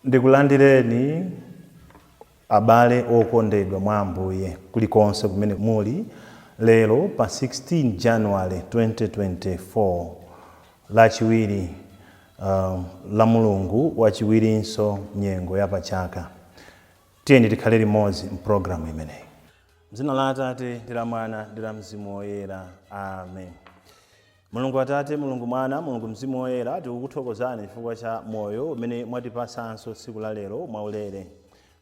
Ndikulandireni abale okondedwa mwa Ambuye kulikonse kumene muli lero pa 16 January 2024 la Chiwiri la Mulungu wa Chiwirinso nyengo ya pa Chaka. Tiyeni tikhale limodzi mpulogalamu imeneyi. M'dzina la Atate ndi la Mwana ndi la Mzimu Woyera. Amen. Mulungu Atate, Mulungu Mwana, Mulungu Mzimu Woyera, tikukuthokozani chifukwa cha moyo umene mwatipasanso tsiku la lero mwaulere.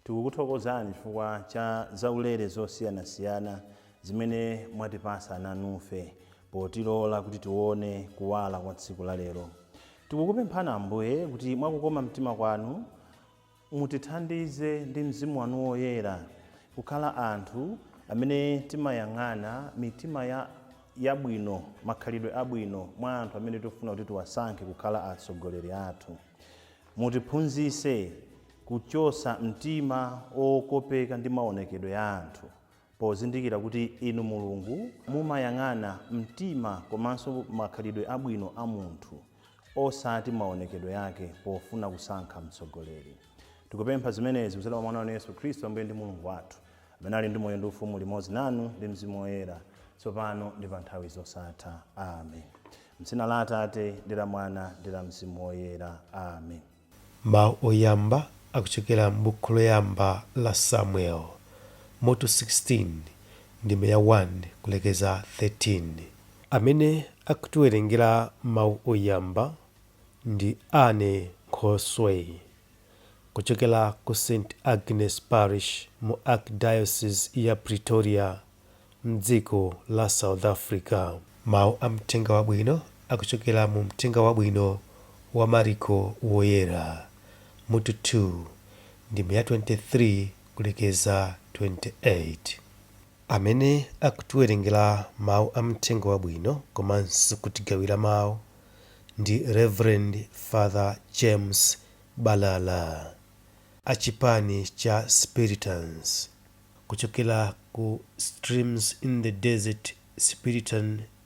Tikukuthokozani chifukwa cha zaulere zosiyanasiyana zimene mwatipasa nanufe potilola kuti tione kuwala kwa tsiku la lero. Tikukupemphani Ambuye kuti mwakukoma mtima kwanu mutithandize ndi Mzimu wanu Woyera kukhala anthu amene timayang'ana mitima yabwino, makhalidwe abwino mwa anthu amene tikufuna kuti tiwasankhe kukhala atsogoleri athu. Mutiphunzitse kuchosa mtima okopeka ndi maonekedwe ya anthu, pozindikira kuti inu Mulungu mumayang'ana mtima komanso makhalidwe abwino a munthu osati maonekedwe yake pofuna kusankha mtsogoleri. Tikupempha zimenezi kudzera mwa Mwana wanu Yesu Khristu ambuye ndi Mulungu wathu, amene ali ndi moyo ndi ufumu limodzi nanu ndi Mzimu Woyera tsopano ndi pa nthawi zosatha. Amen. M'dzina la Atate ndi la Mwana ndi la Mzimu Woyera. Amen. Mawu oyamba akuchokera m'buku loyamba la Samuel mutu 16 ndime ya 1 kulekeza 13. Amene akutiwerengera mawu oyamba ndi Ane Khoswe kuchokera ku St. Agnes Parish mu Archdiocese ya Pretoria mdziko la South Africa. Mawu a mthenga wabwino akuchokera mu mthenga wabwino wa Mariko Woyera mutu 2 ndime ya 23 kulekeza 28. Amene akutiwerengera mawu a mthenga wabwino komanso kutigawira mawu ndi Reverend Father James Balala achipani cha Spiritans kuchokera ku Streams in the Desert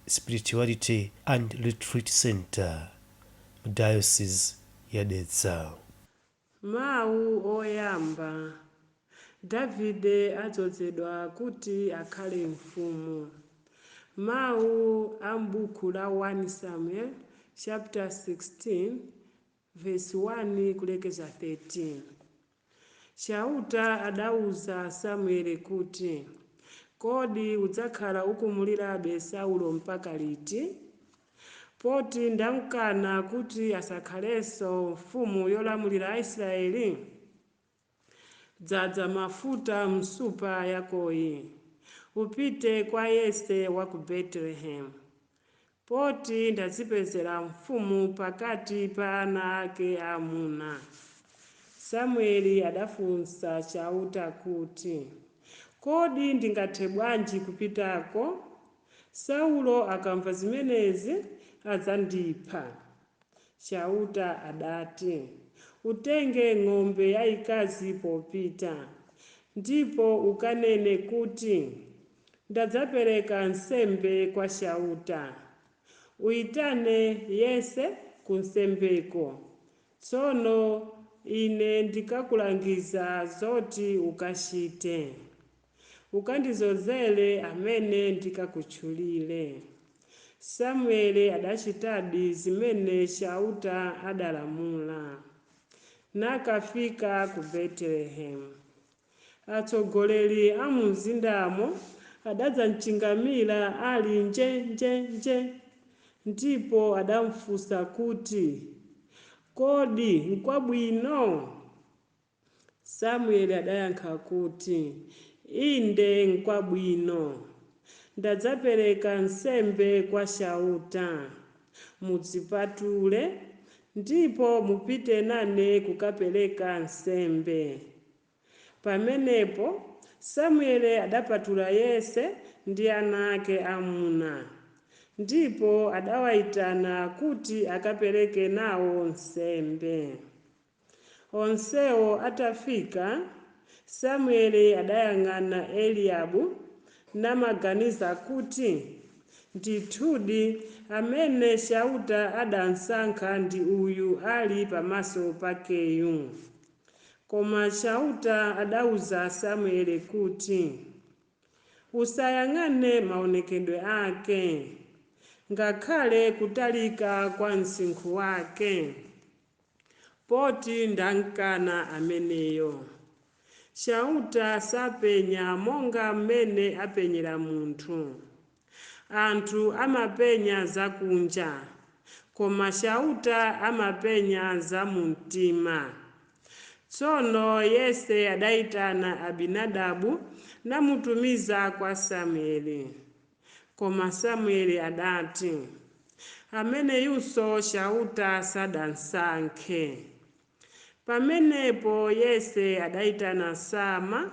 Spirituality and Retreat Center mu Diocese ya Dedza. Mawu oyamba. Davide adzozedwa kuti akhale mfumu. Mawu a m'buku la 1 Samuel chapter 16 verse 1 kulekeza 13. Chauta adauza Samueli kuti, kodi udzakhala ukumulirabe Saulo mpaka liti? Poti ndamkana kuti asakhalenso mfumu yolamulira Aisraeli? Dzadza mafuta msupa yakoyi, upite kwa Yese wa ku Betelehemu. Poti ndazipezera mfumu pakati pa ana ake amuna. Samueli adafunsa Chauta kuti, kodi ndingathe bwanji kupitako? Saulo akamva zimenezi adzandipha. Chauta adati, utenge ng'ombe yayikazi popita, ndipo ukanene kuti, ndadzapereka nsembe kwa Chauta. Uitane Yese ku nsembeko. Tsono ine ndikakulangiza zoti ukachite. Ukandizozere amene ndikakutchulire. Samueli adachitadi zimene Chauta adalamula. Nakafika ku Betelehemu. Atsogoleri a mu mzindamo adadzamchingamira ali nje, ndipo adamfunsa kuti, kodi n'kwabwino? Samueli adayankha kuti, inde n'kwabwino. Ndadzapereka nsembe kwa Chauta. Mudzipatule, ndipo mupite nane kukapereka nsembe. Pamenepo Samueli adapatula Yese ndi ana ake amuna, ndipo adawayitana kuti akapereke nawo nsembe. Onsewo atafika, Samueli adayang'ana Eliabu namaganiza kuti ndithudi amene chauta adansankha ndi uyu ali pamaso pakeyu. Koma chauta adauza Samueli kuti usayang'ane maonekedwe ake, ngakhale kutalika kwa msinkhu wake, poti ndankana ameneyo. Chauta sapenya monga mmene apenyera munthu. Anthu amapenya zakunja, koma chauta amapenya za mumtima. Tsono Yese adayitana Abinadabu namutumiza kwa Samueli. Koma Samueli adati, ameneyunso chauta sadansankhe. Pamenepo Yese adayitana Sama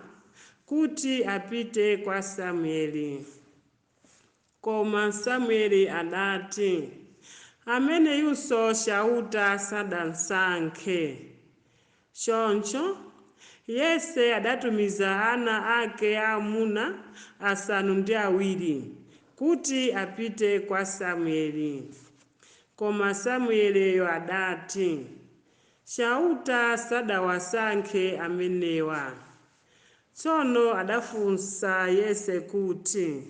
kuti apite kwa Samueli. Koma Samueli adati, ameneyunso chauta sadansankhe. Choncho Yese adatumiza ana ake amuna 7 kuti apite kwa Samueli. Koma Samueliyo adati, chauta sadawasankhe amenewa. Tsono adafunsa Yese kuti,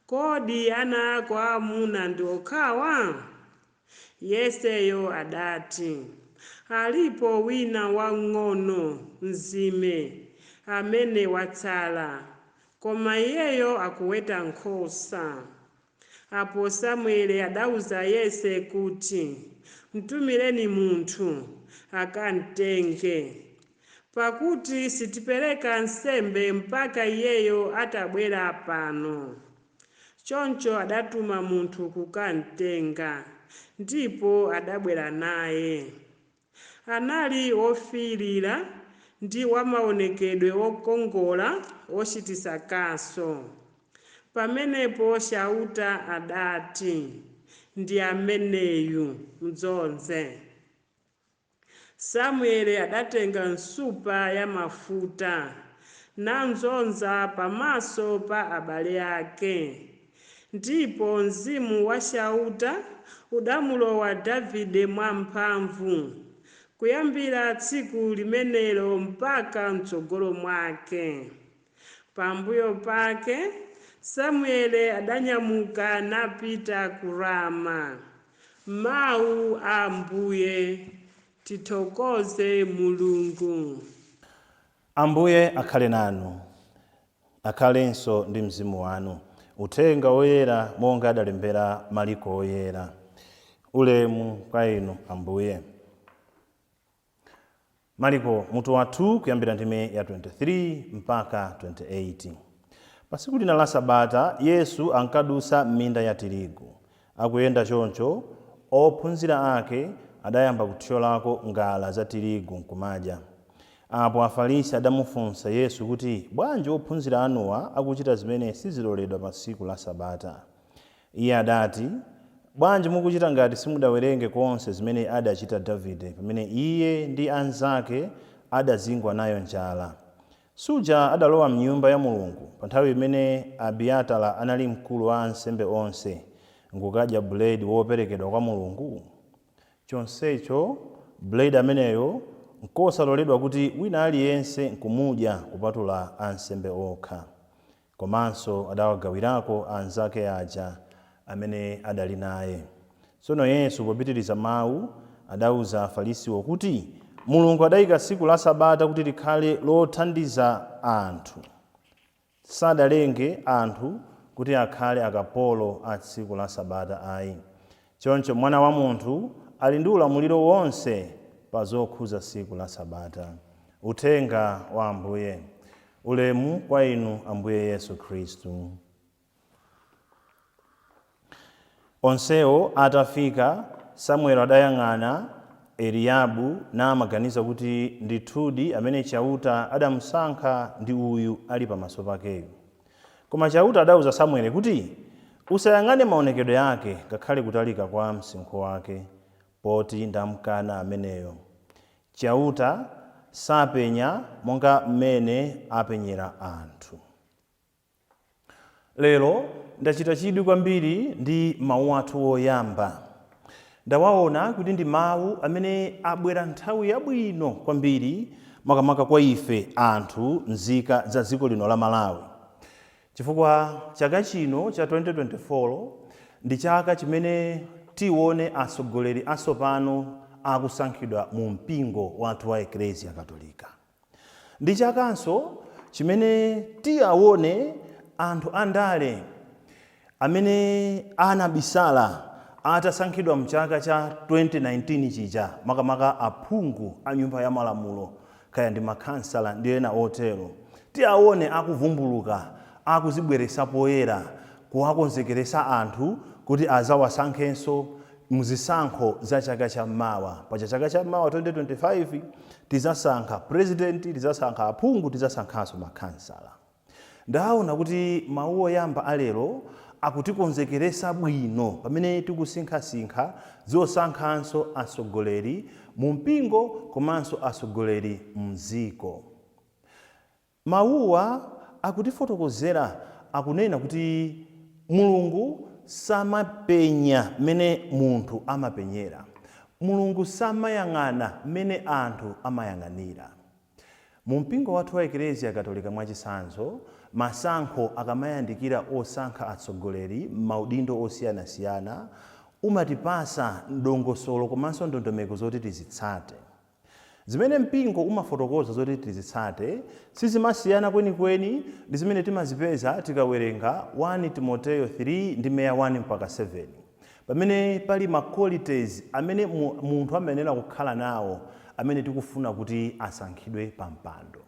kodi ana ako amuna ndi okhawa? Yeseyo adati, alipo wina wang'ono mzime amene watsala, koma iyeyo akuweta nkhosa. Apo Samueli adauza Yese kuti, mtumireni munthu akantenge, pakuti sitipereka nsembe mpaka iyeyo atabwera pano. Choncho adatuma munthu kukantenga, ndipo adabwera naye. Anali ofiirira ndi wamaonekedwe okongola ochititsa kaso. Pamenepo chauta adati, ndi ameneyu, mudzoze. Samueli adatenga nsupa ya mafuta namudzoza pamaso pa abale ake. Ndipo mzimu wa chauta udamulowa Davide mwamphamvu, kuyambira tsiku limenelo mpaka mtsogolo mwake. Pambuyo pake Samueli adanyamuka napita ku Rama. Mawu a Ambuye. Tithokoze Mulungu. Ambuye akhale nanu, akhalenso ndi mzimu wanu. Uthenga woyera monga adalembera Mariko oyera. Ulemu kwa inu Ambuye. Mariko mutu wa 2 kuyambira ndime ya 23 mpaka 28. Pasiku lina la Sabata, Yesu ankadusa m'minda ya tirigu. Akuyenda choncho, ophunzira ake adayamba kuthyolako ngala za tirigu nkumadya. Apo Afarisi adamufunsa Yesu kuti, bwanji ophunzira anuwa akuchita zimene siziloledwa pa tsiku la Sabata? Iye adati, bwanji mukuchita ngati simudawerenge konse zimene adachita Davide pamene iye ndi anzake adazingwa nayo njala. Suja adalowa m'nyumba ya Mulungu pa nthawi imene Abiatara anali mkulu wa ansembe onse, nkukadya buledi woperekedwa kwa Mulungu. Chonsecho buledi ameneyo nkosaloledwa kuti wina aliyense nkumudya kupatula ansembe okha. Komanso adawagawirako anzake aja amene adali naye. Tsono Yesu popitiriza mawu adauza Afarisiwo kuti Mulungu adayika tsiku la Sabata kuti likhale lothandiza anthu. Sadalenge anthu kuti akhale akapolo a tsiku la Sabata ayi. Choncho Mwana wa Munthu ali ndi ulamuliro wonse pa zokhuza tsiku la Sabata. Uthenga wa Ambuye. Ulemu kwa inu Ambuye Yesu Khristu. Onsewo atafika, Samueli adayang'ana Eliabu namaganiza kuti ndithudi amene chauta adamusankha ndi uyu ali pamaso pakeyo. Koma chauta adauza Samueli kuti usayang'ane maonekedwe ake ngakhale kutalika kwa msinkhu wake, poti ndamkana ameneyo. chauta sapenya monga mmene apenyera anthu. Lero ndachita chidwi kwambiri ndi mawu athu oyamba. Ndawaona kuti ndi mawu amene abwera nthawi yabwino kwambiri makamaka kwa ife anthu nzika za dziko lino la Malawi. Chifukwa chaka chino cha 2024 ndi chaka chimene tione atsogoleri atsopano akusankhidwa mu mpingo wathu wa Eklesia Katolika. Ndi chakanso chimene tiaone anthu andale amene anabisala atasankhidwa mchaka cha 2019 chija makamaka aphungu a nyumba ya malamulo kaya ndi makhansala ndi ena otero. Tiaone akuvumbuluka, akuzibweresa poyera, kuwakonzekeresa anthu kuti azawasankhenso muzisankho za chaka cha mawa. Pa chaka cha mawa 2025 tizasankha president, tizasankha aphungu, tizasankhanso makhansala. Ndaona kuti mawu oyamba alero akutikonzekeresa bwino pamene tikusinkhasinkha zosankhanso atsogoleri mu mpingo komanso atsogoleri mziko. Mawuwa akutifotokozera, akunena kuti Mulungu samapenya mene munthu amapenyera. Mulungu samayang'ana mene anthu amayang'anira. Mu mpingo wathu wa Eklesia Katolika mwachitsanzo, masankho akamayandikira osankha atsogoleri maudindo osiyanasiyana umatipasa ndongosolo komanso ndondomeko zoti tizitsate. Zimene mpingo umafotokoza zoti tizitsate sizimasiyana kwenikweni ndi zimene timazipeza tikawerenga 1 Timoteyo 3 ndi meya 1 mpaka 7, pamene pali ma qualities amene munthu amenera kukhala nawo amene tikufuna kuti asankhidwe pa mpando.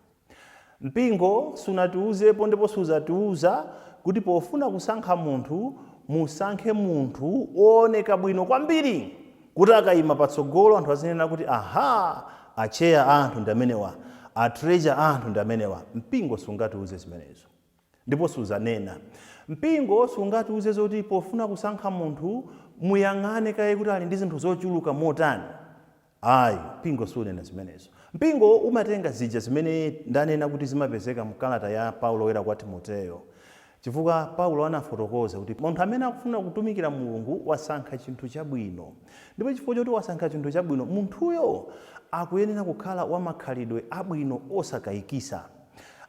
Mpingo sunatiuzepo ndipo suzatiuza kuti pofuna kusankha munthu musankhe munthu wooneka bwino kwambiri kuti akayima patsogolo anthu azinena kuti aha, acheya anthu ndi amenewa, atreasure anthu ndi amenewa. Mpingo sungatiuze zimenezo ndipo suzanena. Mpingo sungatiuze zoti pofuna kusankha munthu muyang'ane kaye kuti ali ndi zinthu zochuluka motani. Ayi, mpingo sunena zimenezo. Mpingo umatenga zija zimene ndanena kuti zimapezeka mkalata ya Paulo oyera kwa Timoteyo. Chifukwa Paulo anafotokoza kuti munthu amene akufuna kutumikira Mulungu wasankha chinthu chabwino. Ndipo chifukwa choti wasankha chinthu chabwino, munthuyo akuyenera kukhala wamakhalidwe abwino osakayikisa.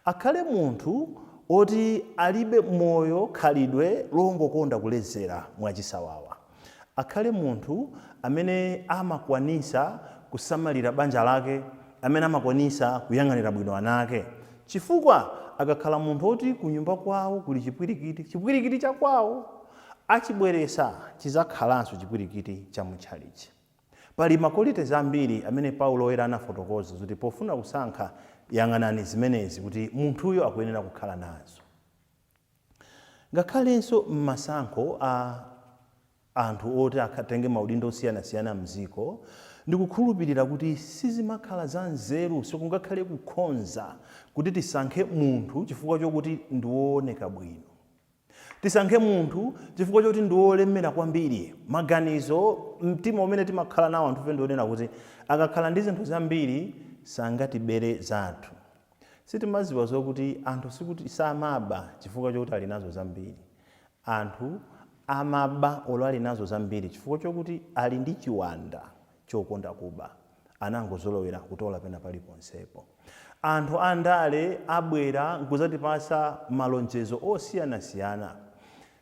Akhale munthu oti alibe moyo khalidwe longokonda kulezera mwachisawawa. Akhale munthu amene amakwanisa kusamalira banja lake, amene amakwanisa kuyang'anira bwino anake. Chifukwa akakhala munthu oti kunyumba kwawo kuli chipwirikiti cha kwawo, achibweresa chizakhalanso chipwirikiti cha mutchalichi. Pali makolite ambiri amene Paulo oyera anafotokoza kuti pofuna kusankha yang'anani zimenezi kuti munthuyo akuyenera kukhala nazo. Ngakhalenso m'masankho a anthu oti akatenge maudindo osiyanasiyana mziko, ndikukhulupirira kuti sizimakhala za nzeru, sikungakhale kukhonza kuti tisankhe munthu chifukwa chokuti ndiwooneka bwino. Tisankhe munthu chifukwa choti ndiwolemera kwambiri. Maganizo, mtima umene timakhala nawo anthu ndionena kuti akakhala ndi zinthu zambiri sangatibere zathu. Sitimaziwa zokuti anthu sikuti samaba chifukwa chokuti ali nazo zambiri. Anthu amaba olo ali nazo zambiri chifukwa chokuti ali ndi chiwanda chokonda kuba, anangozolowera kutola pena paliponsepo. Anthu andale abwera nkuzatipasa malonjezo osiyanasiyana.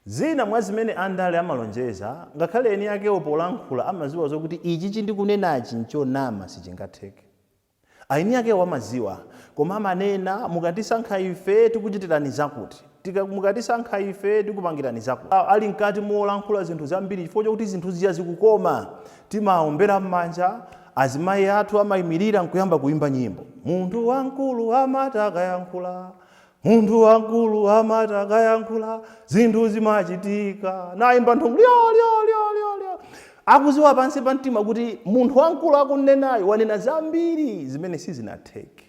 Zina mwa zimene andale amalonjeza, ngakhale eni yake opolankhula amaziwa zokuti ichi chindikunenachi nchonama sichingatheke. Aini yake wamaziwa, koma amanena mukatisankha ife tikuchitirani zakuti, mukatisankha ife tikupangirani zakuti. Ali mkati molankhula zinthu zambiri chifukwa chokuti zinthu ziya zikukoma. Timaombera m'manja, azimayi athu amayimirira nkuyamba kuimba nyimbo. Munthu wankulu amatakayankhula, munthu wankulu amatakayankhula, zinthu zimachitika. Naimba nthungu lyo. Akuziwa pansi pa mtima kuti munthu wankulu akunenayo wanena zambiri zimene sizinatheke.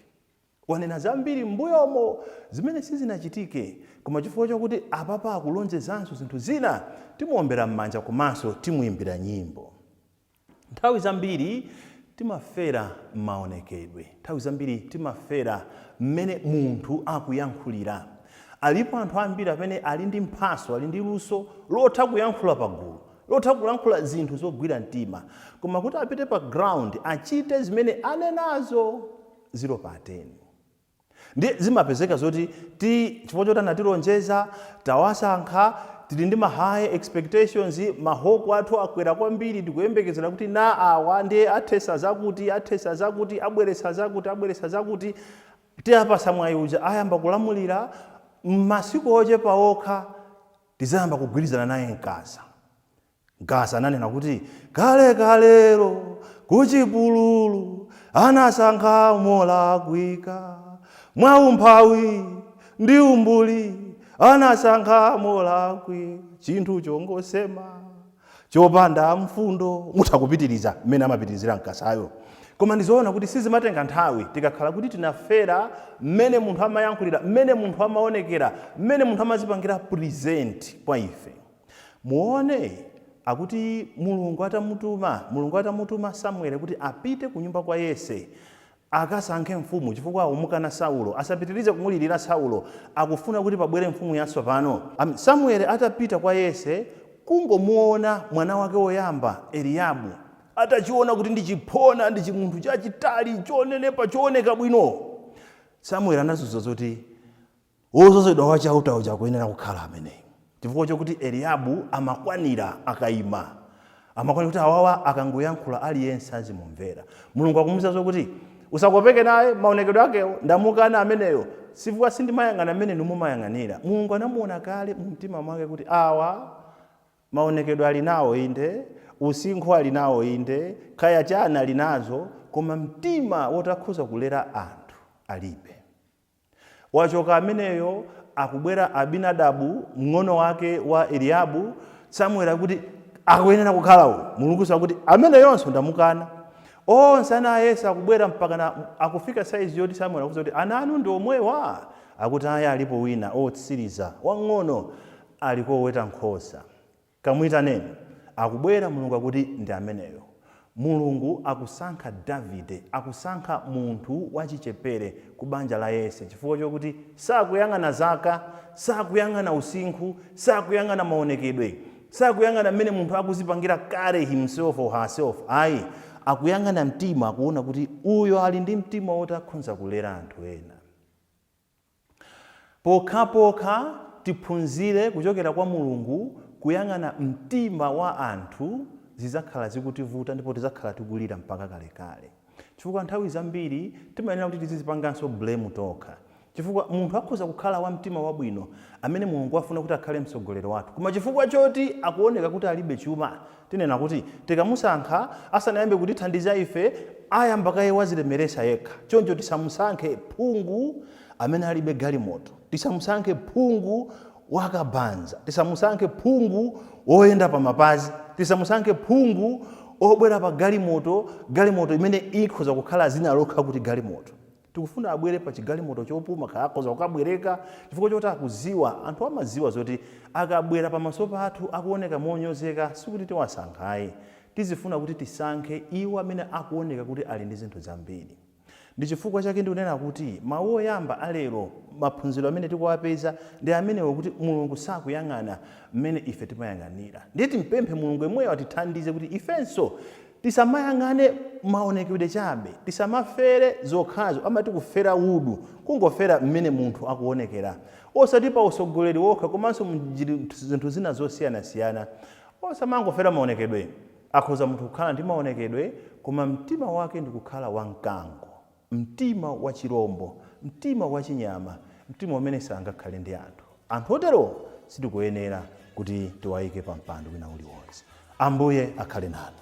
Wanena zambiri mbuyomo zimene sizinachitike. Koma chifukwa chokuti apapa akulonjezanso zinthu zina, timuombera m'manja komanso timuimbira nyimbo. Nthawi zambiri timafera maonekedwe. Nthawi zambiri timafera mmene munthu akuyankhulira. Alipo anthu ambiri amene ali ndi mphaso, ali ndi luso lotha kuyankhula pagulu, lotha kulankhula zinthu zogwira mtima, koma kuti apite pa ground achite zimene anenazo 0 pa 10. Ndi zimapezeka zoti chifukwa choti anatilonjeza, tawasankha, tili ndi high expectations, mahoko athu akwera kwambiri, tikuyembekezera kuti na awa ndiye athesa zakuti, abweresa zakuti, tiyapasa mwayi uja ayamba kulamulira, masiku ochepa okha tizayamba kugwirizana naye mkasa. Mkasa ananena kuti kalero kuchipululu anasankha molakwika, mwaumphawi ndi umbuli anasankha molakwika, chinthu chongosema chopanda mfundo. Mutakupitiriza mmene amapitirizira mkasayo. Koma ndizoona kuti sizimatenga nthawi tikakhala kuti tinafera mmene munthu amayankhulira, mmene munthu amaonekera, mmene munthu amazipangira present kwa ife. Muone akuti Mulungu atamutuma Samueli kuti apite ku nyumba kwa Yese akasankhe mfumu, chifukwa aumukana Saulo, asapitirize kumulirira Saulo, akufuna kuti pabwere mfumu yatsopano. Samueli atapita kwa Yese, kungomuona mwana wake woyamba Eliabu, atachiona kuti ndichipona, ndi chimunthu chachitali, chonenepa, chooneka bwino. Samueli anazunza zoti wozozedwa wachauta uja kuyenera kukhala ameneyi, chifukwa chokuti Eliabu amakwanira akayima, amakwanira kuti awawa akangoyankhula aliyense azimumvera. Mulungu akumuwuza zokuti usakopeke naye, maonekedwe akewo ndamukana ameneyo, chifukwa sindimayang'ana amene mumayang'anira. Mulungu anamuona kale mu mtima mwake kuti awa maonekedwe ali nawo inde, usinkhu ali nawo inde, kaya chana ali nazo, koma mtima wotakhuza kulera anthu alibe. Wachoka ameneyo akubwera Abinadabu, mng'ono wake wa Eliabu. Samueli akuti akuyenera kukhalawo. Mulungu sakuti amene yonse ndamukana. Onse ana Yese akubwera mpaka akufika size yoti Samueli akuti kuti ana anu ndi omwewa. Akuti aya alipo wina otsiriza wang'ono aliko weta nkhosa, kamwita nene. Akubwera Mulungu akuti ndi ameneyo. Mulungu akusankha Davide, akusankha munthu wachichepere ku banja la Yese, chifukwa chokuti sakuyang'ana zaka, sakuyang'ana usinkhu, sakuyang'ana maonekedwe, sakuyang'ana mmene munthu akuzipangira kale himself or herself. Ayi, akuyang'ana mtima, akuona kuti uyo ali ndi mtima wotakhunza kulera anthu ena. Pokhapokha tiphunzire kuchokera kwa Mulungu kuyang'ana mtima wa anthu, zizakhala zikutivuta ndipo tizakhala tikulira mpaka kalekale. Chifukwa nthawi zambiri timayenera kuti tizipanganso blame tokha. Chifukwa munthu akhoza kukhala wa mtima wabwino amene Mulungu afuna kuti akhale mtsogoleri wathu, koma chifukwa choti akuoneka kuti alibe chuma, tinena kuti tikamusankha asanayambe kutithandiza ife, ayamba kaye wazilemeresa yekha. Choncho tisamusankhe phungu amene alibe galimoto, tisamusankhe phungu wakabanza, tisamusankhe phungu woyenda pa mapazi, tisamusankhe phungu obwera pa galimoto imene ikhoza kukhala zina lokha kuti galimoto. Tikufuna abwere pa chigalimoto chopuma kakhoza kukabwereka, chifukwa choti akuziwa, anthu amaziwa zoti akabwera pamaso pathu akuoneka monyozeka, sikuti tiwasankhayi. Tizifuna kuti tisankhe iwo amene akuoneka kuti ali ndi zinthu zambiri. Ndi chifukwa chake ndikunena kuti mawu oyamba alero, maphunziro amene tikuwapeza ndi amenewo kuti Mulungu sakuyang'ana mmene ife timayang'anira. Ndiye timpemphe Mulungu yemweyo atithandize kuti ifenso tisamayang'ane maonekedwe chabe, tisamafere zokhazo, amati kufera udu, kungofera mmene munthu akuonekera. Osati pa usogoleri wokha, komanso zinthu zina zosiyana-siyana. Osamangofera maonekedwe. Akhoza munthu kukhala ndi maonekedwe, koma mtima wake ndi kukhala wamkango, mtima wa chirombo, mtima wa chinyama, mtima umene sangakhale ndi anthu. Anthu otero sitikuyenera kuti tiwayike pa mpando wina uliwonse. Ambuye akhale nanu.